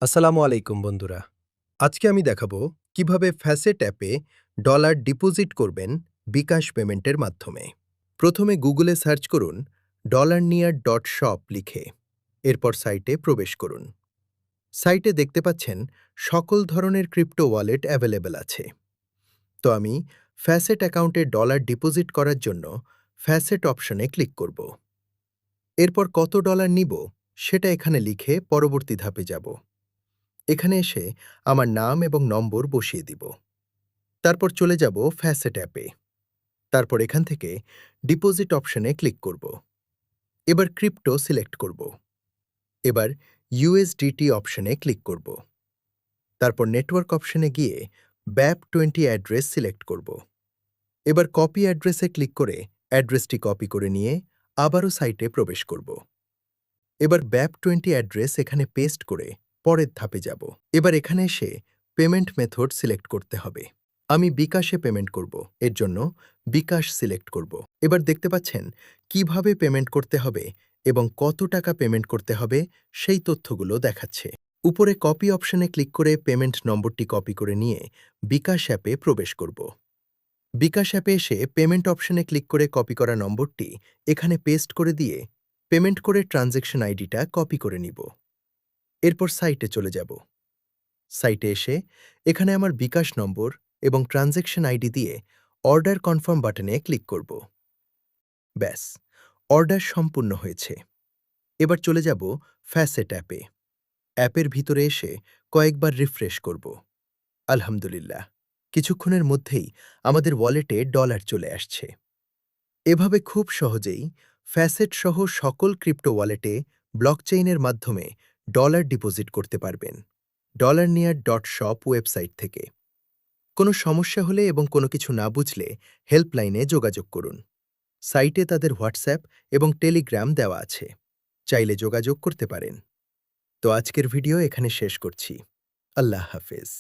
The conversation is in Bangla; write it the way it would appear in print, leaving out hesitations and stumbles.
আসসালামু আলাইকুম বন্ধুরা। আজকে আমি দেখাবো কিভাবে ফ্যাসেট অ্যাপে ডলার ডিপোজিট করবেন বিকাশ পেমেন্টের মাধ্যমে। প্রথমে গুগলে সার্চ করুন $near.shop লিখে। এরপর সাইটে প্রবেশ করুন। সাইটে দেখতে পাচ্ছেন সকল ধরনের ক্রিপ্টো ওয়ালেট অ্যাভেলেবল আছে। তো আমি ফ্যাসেট অ্যাকাউন্টে ডলার ডিপোজিট করার জন্য ফ্যাসেট অপশনে ক্লিক করব। এরপর কত ডলার নিব সেটা এখানে লিখে পরবর্তী ধাপে যাব। এখানে এসে আমার নাম এবং নম্বর বসিয়ে দিব। তারপর চলে যাব ফ্যাসেট অ্যাপে। তারপর এখান থেকে ডিপোজিট অপশনে ক্লিক করব। এবার ক্রিপ্টো সিলেক্ট করব। এবার ইউএসডিটি অপশনে ক্লিক করব। তারপর নেটওয়ার্ক অপশনে গিয়ে BAP20 অ্যাড্রেস সিলেক্ট করব। এবার কপি অ্যাড্রেসে ক্লিক করে অ্যাড্রেসটি কপি করে নিয়ে আবারও সাইটে প্রবেশ করব। এবার BAP20 অ্যাড্রেস এখানে পেস্ট করে পরের ধাপে যাব। এবার এখানে এসে পেমেন্ট মেথড সিলেক্ট করতে হবে। আমি বিকাশে পেমেন্ট করব। এর জন্য বিকাশ সিলেক্ট করব। এবার দেখতে পাচ্ছেন কিভাবে পেমেন্ট করতে হবে এবং কত টাকা পেমেন্ট করতে হবে সেই তথ্যগুলো দেখাচ্ছে। উপরে কপি অপশনে ক্লিক করে পেমেন্ট নম্বরটি কপি করে নিয়ে বিকাশ অ্যাপে প্রবেশ করব। বিকাশ অ্যাপে এসে পেমেন্ট অপশনে ক্লিক করে কপি করা নম্বরটি এখানে পেস্ট করে দিয়ে পেমেন্ট করে ট্রানজ্যাকশন আইডিটা কপি করে নিব। এরপর সাইটে চলে যাব। সাইটে এসে এখানে আমার বিকাশ নম্বর এবং ট্রানজ্যাকশন আইডি দিয়ে অর্ডার কনফার্ম বাটনে ক্লিক করব। ব্যাস, অর্ডার সম্পূর্ণ হয়েছে। এবার চলে যাব ফ্যাসেট অ্যাপে। অ্যাপের ভিতরে এসে কয়েকবার রিফ্রেশ করব। আলহামদুলিল্লাহ, কিছুক্ষণের মধ্যেই আমাদের ওয়ালেটে ডলার চলে আসছে। এভাবে খুব সহজেই ফ্যাসেট সহ সকল ক্রিপ্টো ওয়ালেটে ব্লকচেইনের মাধ্যমে ডলার ডিপোজিট করতে পারবেন $near.shop ওয়েবসাইট থেকে। কোনো সমস্যা হলে এবং কোনো কিছু না বুঝলে হেল্পলাইনে যোগাযোগ করুন। সাইটে তাদের হোয়াটসঅ্যাপ এবং টেলিগ্রাম দেওয়া আছে, চাইলে যোগাযোগ করতে পারেন। তো আজকের ভিডিও এখানে শেষ করছি। আল্লাহ হাফেজ।